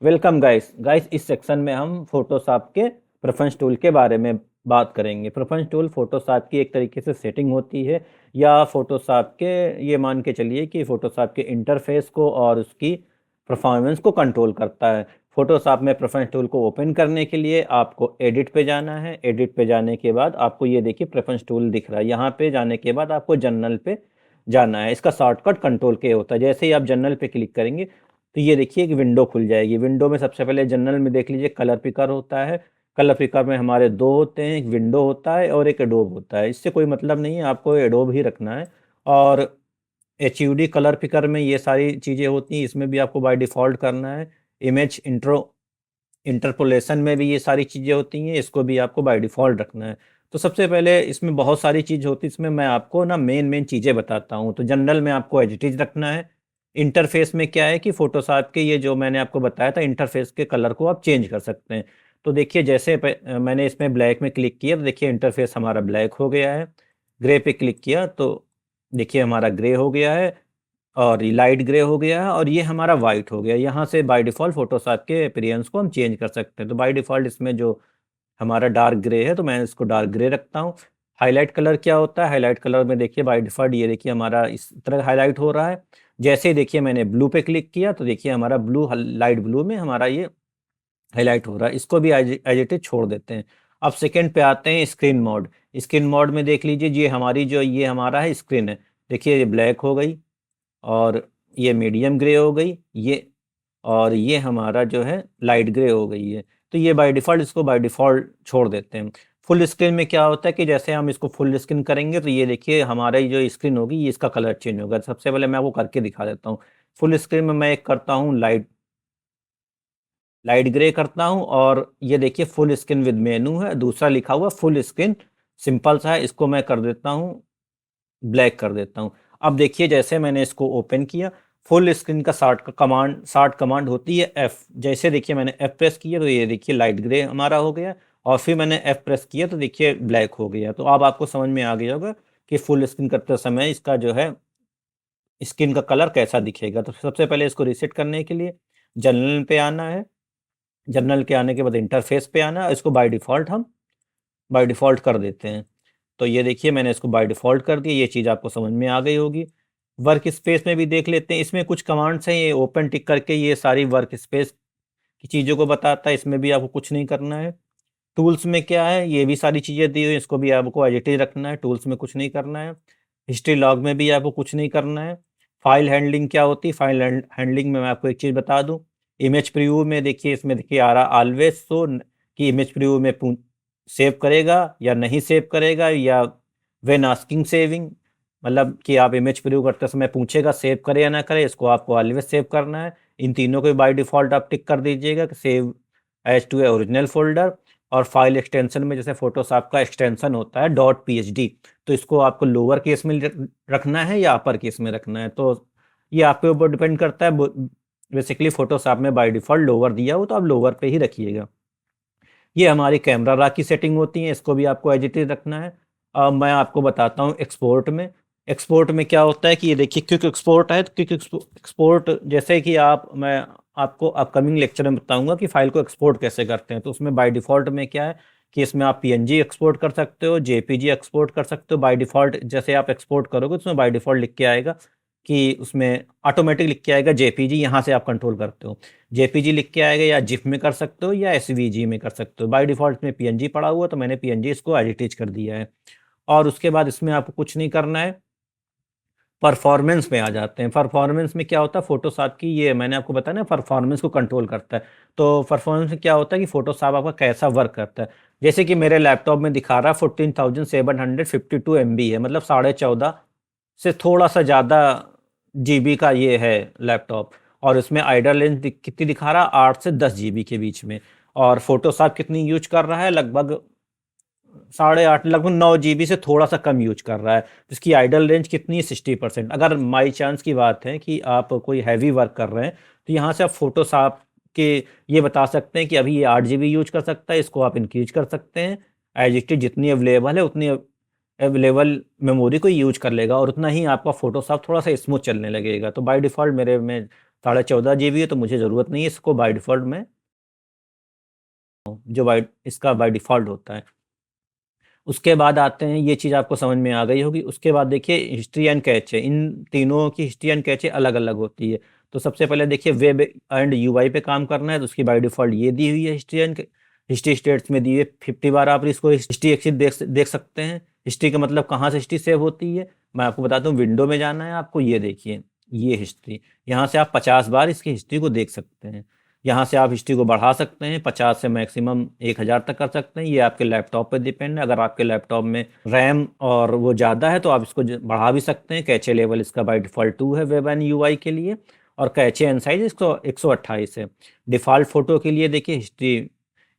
Welcome guys इस section में हम फोटोशॉप के प्रेफरेंस टूल के बारे में बात करेंगे। प्रेफरेंस टूल फोटोशॉप की एक तरीके से सेटिंग होती है या फोटोशॉप के ये मान के चलिए कि फोटोशॉप के इंटरफेस को और उसकी परफॉर्मेंस को कंट्रोल करता है। फोटोशॉप में प्रेफरेंस टूल को ओपन करने के लिए आपको एडिट पे जाना है। एडिट पे जाने के बाद आपको ये देखिए प्रेफरेंस टूल दिख रहा है। यहाँ पे जाने के बाद आपको जनरल पे जाना है। इसका शॉर्टकट कंट्रोल के होता है। जैसे ही आप जनरल पे क्लिक करेंगे तो ये देखिए कि विंडो खुल जाएगी। विंडो में सबसे पहले जनरल में देख लीजिए कलर पिकर होता है। कलर पिकर में हमारे दो होते हैं, एक विंडो होता है और एक एडोब होता है। इससे कोई मतलब नहीं है, आपको एडोब ही रखना है। और एचयूडी कलर पिकर में ये सारी चीज़ें होती हैं, इसमें भी आपको बाय डिफ़ॉल्ट करना है। इमेज इंटरपोलेशन में भी ये सारी चीज़ें होती हैं, इसको भी आपको बाय डिफ़ॉल्ट रखना है। तो सबसे पहले इसमें बहुत सारी चीज़ होती है, इसमें मैं आपको ना मेन चीज़ें बताता हूँ। तो जनरल में आपको एज इट इज़ रखना है। इंटरफेस में क्या है कि फोटोशॉप के ये जो मैंने आपको बताया था, इंटरफेस के कलर को आप चेंज कर सकते हैं। तो देखिए जैसे मैंने इसमें ब्लैक में क्लिक किया तो देखिए इंटरफेस हमारा ब्लैक हो गया है। ग्रे पे क्लिक किया तो देखिए हमारा ग्रे हो गया है और ये लाइट ग्रे हो गया है और ये हमारा वाइट हो गया। यहाँ से बाय डिफ़ॉल्ट फोटोशॉप के अपीयरेंस को हम चेंज कर सकते हैं। तो बाय डिफ़ॉल्ट इसमें जो हमारा डार्क ग्रे है तो मैं इसको डार्क ग्रे रखता हूँ। हाइलाइट कलर क्या होता है? हाइलाइट कलर में देखिए बाय डिफ़ॉल्ट ये देखिए हमारा इस तरह हाइलाइट हो रहा है। जैसे ही देखिए मैंने ब्लू पे क्लिक किया तो देखिए हमारा ब्लू लाइट ब्लू में हमारा ये हाइलाइट हो रहा है। इसको भी एज इट इज़ छोड़ देते हैं। अब सेकंड पे आते हैं स्क्रीन मोड। स्क्रीन मोड में देख लीजिए ये हमारी जो ये हमारा है स्क्रीन है। देखिए ये ब्लैक हो गई और ये मीडियम ग्रे हो गई, ये और ये हमारा जो है लाइट ग्रे हो गई है। तो ये बाय डिफ़ॉल्ट इसको बाय डिफ़ॉल्ट छोड़ देते हैं। फुल स्क्रीन में क्या होता है कि जैसे हम इसको फुल स्क्रीन करेंगे तो ये देखिए हमारी जो स्क्रीन होगी ये इसका कलर चेंज होगा। सबसे पहले मैं आपको करके दिखा देता हूँ। फुल स्क्रीन में मैं एक करता हूँ लाइट लाइट ग्रे करता हूँ और ये देखिए फुल स्क्रीन विद मेनू है, दूसरा लिखा हुआ फुल स्क्रीन सिंपल सा है, इसको मैं कर देता हूँ ब्लैक कर देता हूँ। अब देखिए जैसे मैंने इसको ओपन किया, फुल स्क्रीन का शॉर्ट कमांड होती है एफ। जैसे देखिए मैंने एफ प्रेस किया तो ये देखिए लाइट ग्रे हमारा हो गया और फिर मैंने एफ प्रेस किया तो देखिए ब्लैक हो गया। तो अब आपको समझ में आ गया होगा कि फुल स्क्रीन करते समय इसका जो है स्क्रीन का कलर कैसा दिखेगा। तो सबसे पहले इसको रीसेट करने के लिए जनरल पे आना है। जनरल के आने के बाद इंटरफेस पे आना है। इसको बाय डिफ़ॉल्ट हम बाय डिफ़ॉल्ट कर देते हैं। तो ये देखिए मैंने इसको बाय डिफ़ॉल्ट कर दिया, ये चीज़ आपको समझ में आ गई होगी। वर्क स्पेस में भी देख लेते हैं, इसमें कुछ कमांड्स हैं, ये ओपन टिक करके ये सारी वर्क स्पेस की चीज़ों को बताता है, इसमें भी आपको कुछ नहीं करना है। टूल्स में क्या है, ये भी सारी चीज़ें दी हुई हैं, इसको भी आपको एज इट इज़ रखना है, टूल्स में कुछ नहीं करना है। हिस्ट्री लॉग में भी आपको कुछ नहीं करना है। फाइल हैंडलिंग क्या होती है, फाइल हैंडलिंग में मैं आपको एक चीज़ बता दूँ। इमेज प्रीव्यू में देखिए इसमें देखिए आ रहा ऑलवेज शो कि इमेज प्रीव्यू में सेव करेगा या नहीं सेव करेगा, या व्हेन आस्किंग सेविंग मतलब कि आप इमेज प्रीव्यू करते समय पूछेगा सेव करे या ना करे, इसको आपको ऑलवेज सेव करना है। इन तीनों को बाय डिफ़ॉल्ट आप टिक कर दीजिएगा कि save as to a original folder. और फाइल एक्सटेंशन में जैसे फ़ोटोशॉप का एक्सटेंशन होता है डॉट पीएचडी, तो इसको आपको लोअर केस में रखना है या अपर केस में रखना है। तो ये आपके ऊपर डिपेंड करता है। बेसिकली फ़ोटोशॉप में बाय डिफ़ॉल्ट लोअर दिया हो तो आप लोअर पे ही रखिएगा। ये हमारी कैमरा रॉ की सेटिंग होती है, इसको भी आपको एज इट इज़ रखना है। अब मैं आपको बताता हूँ एक्सपोर्ट में। एक्सपोर्ट में क्या होता है कि ये देखिए क्विक एक्सपोर्ट है, तो क्विक एक्सपोर्ट जैसे कि मैं आपको अपकमिंग लेक्चर में बताऊंगा कि फाइल को एक्सपोर्ट कैसे करते हैं। तो उसमें बाय डिफ़ॉल्ट में क्या है कि इसमें आप पीएनजी एक्सपोर्ट कर सकते हो, जेपीजी एक्सपोर्ट कर सकते हो। बाय डिफ़ॉल्ट जैसे आप एक्सपोर्ट करोगे तो उसमें बाय डिफ़ॉल्ट लिख के आएगा कि उसमें ऑटोमेटिक लिख के आएगा जेपीजी, यहाँ से आप कंट्रोल करते हो। जेपीजी लिख के आएगा, या जिफ में कर सकते हो या एसवीजी में कर सकते हो। बाय डिफ़ॉल्ट में पीएनजी पड़ा हुआ तो मैंने पीएनजी इसको एज इट इज़ कर दिया है। और उसके बाद इसमें आपको कुछ नहीं करना है। परफॉर्मेंस में आ जाते हैं। परफॉर्मेंस में क्या होता है, फोटोशॉप की ये मैंने आपको बताया ना परफॉर्मेंस को कंट्रोल करता है। तो परफॉर्मेंस में क्या होता है कि फोटोशॉप आपका कैसा वर्क करता है। जैसे कि मेरे लैपटॉप में दिखा रहा है 14,752 MB है, मतलब 14.5 से थोड़ा सा ज़्यादा जीबी का ये है लैपटॉप। और इसमें आइडल रेंज कितनी दिखा रहा है, 8 से 10 जीबी के बीच में। और फोटोशॉप कितनी यूज कर रहा है, लगभग 8.5 लगभग 9 जीबी से थोड़ा सा कम यूज कर रहा है। इसकी आइडल रेंज कितनी है, 60%। अगर माई चांस की बात है कि आप कोई हैवी वर्क कर रहे हैं तो यहाँ से आप फोटोशॉप के ये बता सकते हैं कि अभी ये 8 GB यूज कर सकता है, इसको आप इंक्रीज कर सकते हैं। एज इट इज जितनी अवेलेबल है उतनी अवेलेबल मेमोरी को यूज कर लेगा और उतना ही आपका फोटोशॉप थोड़ा सा स्मूथ चलने लगेगा। तो बाय डिफ़ॉल्ट मेरे में 14.5 GB है, तो मुझे ज़रूरत नहीं है इसको, बाय डिफ़ॉल्ट मैं जो इसका बाय डिफ़ॉल्ट होता है। उसके बाद आते हैं, ये चीज़ आपको समझ में आ गई होगी। उसके बाद देखिए हिस्ट्री एंड कैचे, इन तीनों की हिस्ट्री एंड कैचे अलग-अलग होती है। तो सबसे पहले देखिए वेब एंड यूआई पे काम करना है, तो उसकी बाय डिफ़ॉल्ट ये दी हुई है हिस्ट्री स्टेट्स में दी है। 50 बार आप इसको हिस्ट्री एक्सिस देख सकते हैं। हिस्ट्री का मतलब कहाँ से हिस्ट्री सेव होती है, मैं आपको बताता हूँ। विंडो में जाना है आपको, ये देखिए ये हिस्ट्री, यहाँ से आप 50 बार इसकी हिस्ट्री को देख सकते हैं। यहाँ से आप हिस्ट्री को बढ़ा सकते हैं, 50 से मैक्सिमम 1000 तक कर सकते हैं। ये आपके लैपटॉप पे डिपेंड है। अगर आपके लैपटॉप में रैम और वो ज़्यादा है तो आप इसको बढ़ा भी सकते हैं। कैचे लेवल इसका बाय डिफ़ॉल्ट 2 है वेब एंड यूआई के लिए, और कैचे एंड साइज इसको 128 है। डिफ़ॉल्ट फ़ोटो के लिए देखिए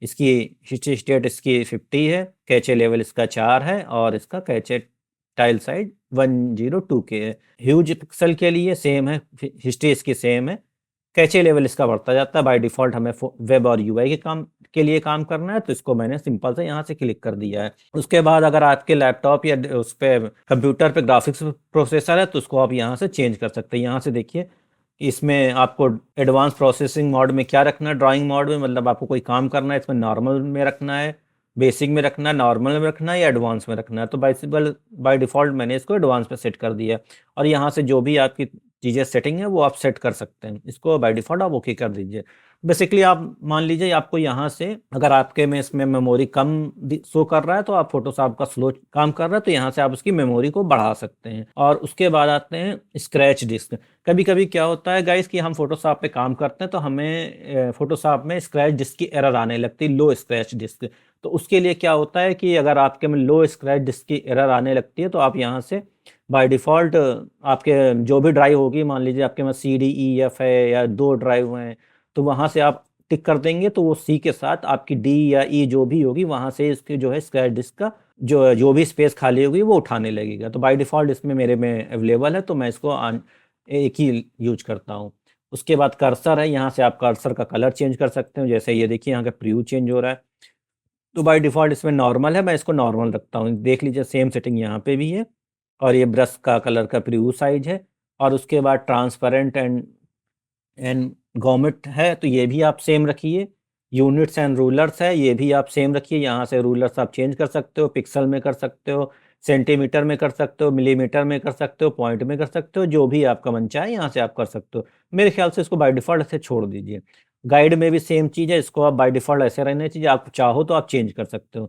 इसकी हिस्ट्री स्टेट इसकी 50 है, कैचे लेवल इसका 4 है, और इसका कैचे टाइल साइज 102 के है। ह्यूज पिक्सल के लिए सेम है, हिस्ट्री इसकी सेम है। कैचे लेवल इसका बढ़ता जाता है। बाय डिफ़ॉल्ट हमें वेब और यूआई के लिए काम करना है, तो इसको मैंने सिंपल से यहाँ से क्लिक कर दिया है। उसके बाद अगर आपके लैपटॉप या उस पे कंप्यूटर पे ग्राफिक्स प्रोसेसर है, तो उसको आप यहाँ से चेंज कर सकते हैं। यहाँ से देखिए इसमें आपको एडवांस प्रोसेसिंग मोड में क्या रखना है, ड्राइंग मोड में, मतलब आपको कोई काम करना है इसमें नॉर्मल में रखना है, बेसिक में रखना है, नॉर्मल में रखना है, या एडवांस में रखना है। तो बाय डिफ़ॉल्ट मैंने इसको एडवांस पे सेट कर दिया है, और यहाँ से जो भी आपकी चीज़ें सेटिंग है वो आप सेट कर सकते हैं। इसको बाय डिफ़ॉल्ट आप ओके कर दीजिए। बेसिकली आप मान लीजिए आपको यहाँ से, अगर आपके में इसमें मेमोरी कम शो कर रहा है, तो आप फोटोशॉप का स्लो काम कर रहा है, तो यहाँ से आप उसकी मेमोरी को बढ़ा सकते हैं। और उसके बाद आते हैं स्क्रैच डिस्क। कभी-कभी क्या होता है गाइस कि हम फोटोशॉप पे काम करते हैं, तो हमें फोटोशॉप में स्क्रैच डिस्क की एरर आने लगती है, लो स्क्रैच डिस्क। तो उसके लिए क्या होता है कि अगर आपके में लो स्क्रैच डिस्क की एरर आने लगती है, तो आप यहाँ से बाय डिफ़ॉल्ट आपके जो भी ड्राइव होगी, मान लीजिए आपके में सी, डी, ई, एफ है या 2 ड्राइव हैं, तो वहाँ से आप टिक कर देंगे, तो वो सी के साथ आपकी डी या ई जो भी होगी, वहाँ से इसकी जो है स्क्रैच डिस्क का जो भी स्पेस खाली होगी वो उठाने लगेगा। तो बाय डिफ़ॉल्ट इसमें मेरे में अवेलेबल है, तो मैं इसको एक ही यूज़ करता हूँ। उसके बाद कर्सर है, यहाँ से आप कर्सर का कलर चेंज कर सकते हो। जैसे ये देखिए यहाँ का प्रीव्यू चेंज हो रहा है, तो बाय डिफ़ॉल्ट इसमें नॉर्मल है, मैं इसको नॉर्मल रखता हूँ। देख लीजिए सेम सेटिंग यहाँ पे भी है, और ये ब्रश का कलर का प्रीव्यू साइज है। और उसके बाद ट्रांसपेरेंट एंड गॉमेट है, तो ये भी आप सेम रखिए। यूनिट्स एंड रूलर्स है, ये भी आप सेम रखिए। यहाँ से रूलर्स आप चेंज कर सकते हो, पिक्सल में कर सकते हो, सेंटीमीटर में कर सकते हो, मिलीमीटर में कर सकते हो, पॉइंट में कर सकते हो, जो भी आपका मन चाहे यहाँ से आप कर सकते हो। मेरे ख्याल से इसको बाय डिफ़ॉल्ट ऐसे छोड़ दीजिए। गाइड में भी सेम चीज़ है, इसको आप बाय डिफ़ॉल्ट ऐसे रहना चाहिए, आप चाहो तो आप चेंज कर सकते हो।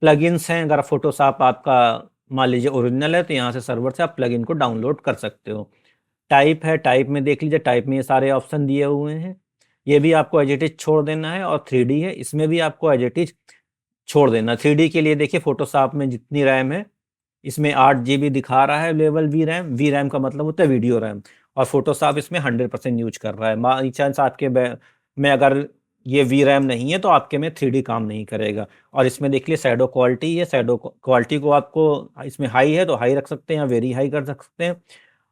प्लगइन्स हैं, अगर फ़ोटोशॉप आपका मान लीजिए ओरिजिनल है, तो यहाँ से सर्वर से आप प्लगइन को डाउनलोड कर सकते हो। टाइप है, टाइप में देख लीजिए, टाइप में ये सारे ऑप्शन दिए हुए हैं। ये भी आपको एज़ इट इज़ छोड़ देना है, और 3D है, इसमें भी आपको एज़ इट इज़ छोड़ देना। 3D के लिए देखिए फ़ोटोशॉप में जितनी रैम है, इसमें 8 जीबी दिखा रहा है अवेलेबल वी रैम का मतलब होता है वीडियो रैम, और फ़ोटोशॉप इसमें 100% यूज़ कर रहा है। बाई चांस आपके में अगर ये वी रैम नहीं है, तो आपके में 3D काम नहीं करेगा। और इसमें देख लीजिए शैडो क्वालिटी है, शैडो क्वालिटी को आपको इसमें हाई है तो हाई रख सकते हैं, या वेरी हाई कर सकते हैं।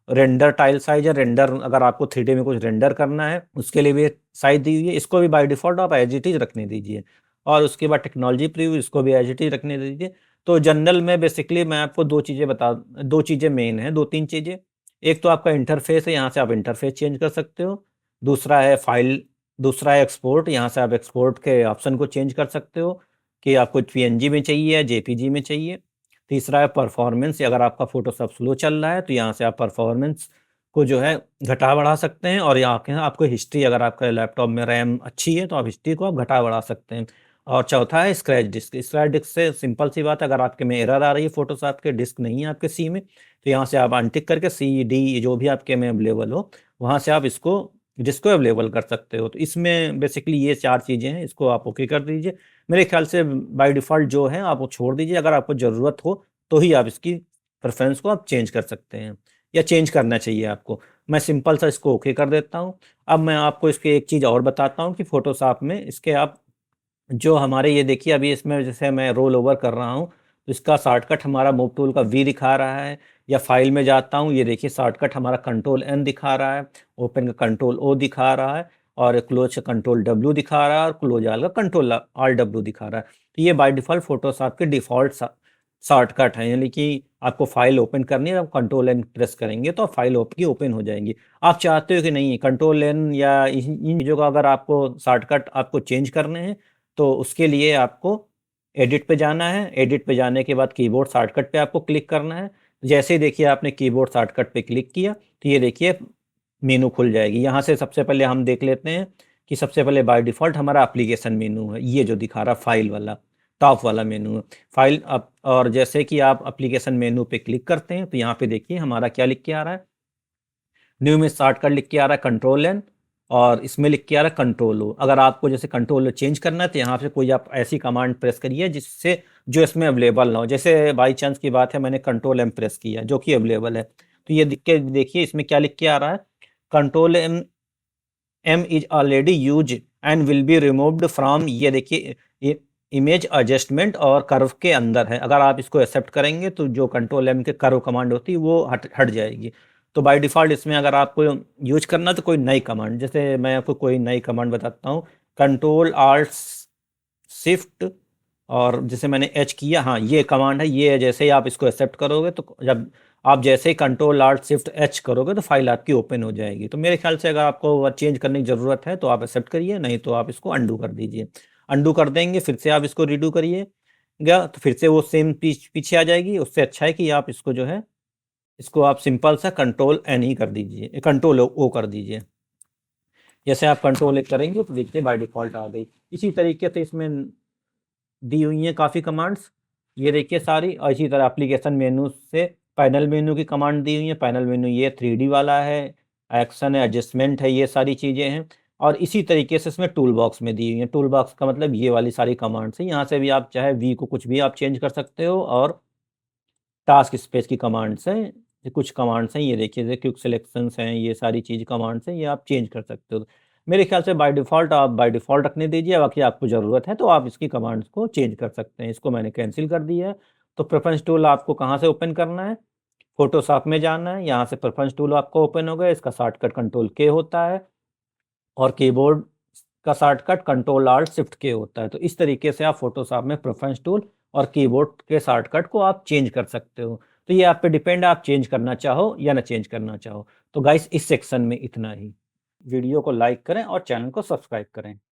रेंडर टाइल साइज है, रेंडर अगर आपको 3D में कुछ रेंडर करना है, उसके लिए भी साइज दी हुई है। इसको भी बाय डिफ़ॉल्ट आप एज़ इट इज़ रखने दीजिए। और उसके बाद टेक्नोलॉजी प्रीव्यू, इसको भी एज़ इट इज़ रखने दीजिए। तो जनरल में बेसिकली मैं आपको 2 चीज़ें मेन हैं, 2-3 चीज़ें। एक तो आपका इंटरफ़ेस है, यहाँ से आप इंटरफ़ेस चेंज कर सकते हो। दूसरा है फ़ाइल, दूसरा है एक्सपोर्ट, यहाँ से आप एक्सपोर्ट के ऑप्शन को चेंज कर सकते हो कि आपको पीएनजी में चाहिए या जेपीजी में चाहिए। तीसरा है परफॉर्मेंस, अगर आपका फ़ोटोशॉप स्लो चल रहा है, तो यहाँ से आप परफॉर्मेंस को जो है घटा-बढ़ा सकते हैं। और यहाँ के आपको हिस्ट्री, अगर आपका लैपटॉप में रैम अच्छी है, तो आप हिस्ट्री को आप घटा-बढ़ा सकते हैं। और चौथा है स्क्रैच डिस्क। स्क्रैच डिस्क से सिंपल सी बात है, अगर आपके में एरर आ रही है, फ़ोटोशॉप के डिस्क नहीं है आपके सी में, तो यहाँ से आप अनटिक करके सी, डी जो भी आपके में अवेलेबल हो, वहाँ से आप इसको डिस्क को अवेलेबल कर सकते हो। तो इसमें बेसिकली ये 4 चीज़ें हैं, इसको आप ओके कर दीजिए। मेरे ख्याल से बाय डिफ़ॉल्ट जो है आप वो छोड़ दीजिए, अगर आपको ज़रूरत हो तो ही आप इसकी प्रेफ़रेंस को आप चेंज कर सकते हैं, या चेंज करना चाहिए आपको। मैं सिंपल सा इसको ओके कर देता हूँ। अब मैं आपको इसकी एक चीज़ और बताता हूँ कि फ़ोटोशॉप में इसके आप जो हमारे ये देखिए अभी इसमें जैसे मैं रोल ओवर कर रहा हूँ, तो इसका शॉर्टकट हमारा मूव टूल का वी दिखा रहा है, या फाइल में जाता हूँ, ये देखिए शॉर्टकट हमारा कंट्रोल एन दिखा रहा है, ओपन का कंट्रोल ओ दिखा रहा है, और क्लोज का कंट्रोल डब्ल्यू दिखा रहा है, और क्लोज ऑल का कंट्रोल ऑल डब्ल्यू दिखा रहा है। तो ये बाय डिफ़ॉल्ट फ़ोटोशॉप के डिफ़ॉल्ट शॉर्टकट है, यानी कि आपको फाइल ओपन करनी है, आप कंट्रोल एन प्रेस करेंगे तो फाइल आपकी ओपन हो जाएंगी। आप चाहते हो कि नहीं कंट्रोल एन या इन चीज़ों का अगर आपको शॉर्टकट आपको चेंज करने हैं, तो उसके लिए आपको एडिट पे जाना है। एडिट पे जाने के बाद कीबोर्ड शॉर्टकट पे आपको क्लिक करना है। जैसे ही देखिए आपने कीबोर्ड शॉर्टकट पे क्लिक किया तो ये देखिए मेनू खुल जाएगी। यहाँ से सबसे पहले हम देख लेते हैं कि सबसे पहले बाय डिफ़ॉल्ट हमारा एप्लीकेशन मेनू है, ये जो दिखा रहा फाइल वाला, टॉप वाला मेनू है। फाइल अप और जैसे कि आप एप्लीकेशन मेनू पे क्लिक करते हैं तो यहाँ पे देखिए हमारा क्या लिख के आ रहा है, न्यू में शॉर्टकट लिख के आ रहा है कंट्रोल एन, और इसमें लिख के आ रहा है कंट्रोल ओ। अगर आपको जैसे कंट्रोल ओ चेंज करना है तो यहाँ से कोई आप ऐसी कमांड प्रेस करिए जिससे जो इसमें अवेलेबल ना हो। जैसे बाई चांस की बात है मैंने कंट्रोल एम प्रेस किया जो कि अवेलेबल है, तो ये दिख के देखिए इसमें क्या लिख के आ रहा है, control M M is already use and will be removed from, ये देखिए इमेज एडजस्टमेंट और कर्व के अंदर है। अगर आप इसको एक्सेप्ट करेंगे तो जो कंट्रोल एम के कर्व कमांड होती है वो हट जाएगी। तो बाय डिफ़ॉल्ट इसमें अगर आपको यूज करना तो कोई नई कमांड, जैसे मैं आपको कोई नई कमांड बताता हूँ, कंट्रोल आल्ट शिफ्ट और जैसे मैंने एच किया, हाँ ये कमांड है। ये जैसे ही आप इसको एक्सेप्ट करोगे तो जब आप जैसे ही कंट्रोल आल्ट शिफ्ट एच करोगे तो फाइल आपकी ओपन हो जाएगी। तो मेरे ख्याल से अगर आपको चेंज करने की ज़रूरत है तो आप एक्सेप्ट करिए, नहीं तो आप इसको अंडू कर दीजिए। अंडू कर देंगे फिर से आप इसको रीडू करिएगा तो फिर से वो सेम पीछे आ जाएगी। उससे अच्छा है कि आप इसको जो है इसको आप सिंपल सा कंट्रोल एन ही कर दीजिए, कंट्रोल ओ कर दीजिए। जैसे आप कंट्रोल ए करेंगे तो देखिए बाय डिफ़ॉल्ट आ गई। इसी तरीके से इसमें दी हुई हैं काफ़ी कमांड्स, ये देखिए सारी। और इसी तरह एप्लीकेशन मेनू से पैनल मेनू की कमांड दी हुई है। पैनल मेनू ये 3D वाला है, एक्शन है, एडजस्टमेंट है, ये सारी चीज़ें हैं। और इसी तरीके से इसमें टूल बॉक्स में दी हुई है। टूल बॉक्स का मतलब ये वाली सारी कमांड्स हैं। यहाँ से भी आप चाहे वी को कुछ भी आप चेंज कर सकते हो, और टास्क स्पेस की कमांड्स हैं, ये कुछ कमांड्स हैं, ये देखिए जैसे क्विक सिलेक्शंस हैं, ये सारी चीज़ कमांड्स हैं, ये आप चेंज कर सकते हो। मेरे ख्याल से बाय डिफ़ॉल्ट आप बाय डिफ़ॉल्ट रखने दीजिए, बाकी आपको ज़रूरत है तो आप इसकी कमांड्स को चेंज कर सकते हैं। इसको मैंने कैंसिल कर दिया है। तो प्रेफ़रेंस टूल आपको कहाँ से ओपन करना है, फ़ोटोशॉप में जाना है, यहाँ से प्रेफ़रेंस टूल आपको ओपन होगा, इसका शॉर्टकट कंट्रोल के होता है, और कीबोर्ड का शॉर्टकट कंट्रोल आल्ट शिफ्ट के होता है। तो इस तरीके से आप फ़ोटोशॉप में प्रेफ़रेंस टूल और कीबोर्ड के शॉर्टकट को आप चेंज कर सकते हो। तो ये आप पे डिपेंड है, आप चेंज करना चाहो या ना चेंज करना चाहो। तो गाइस इस सेक्शन में इतना ही। वीडियो को लाइक करें और चैनल को सब्सक्राइब करें।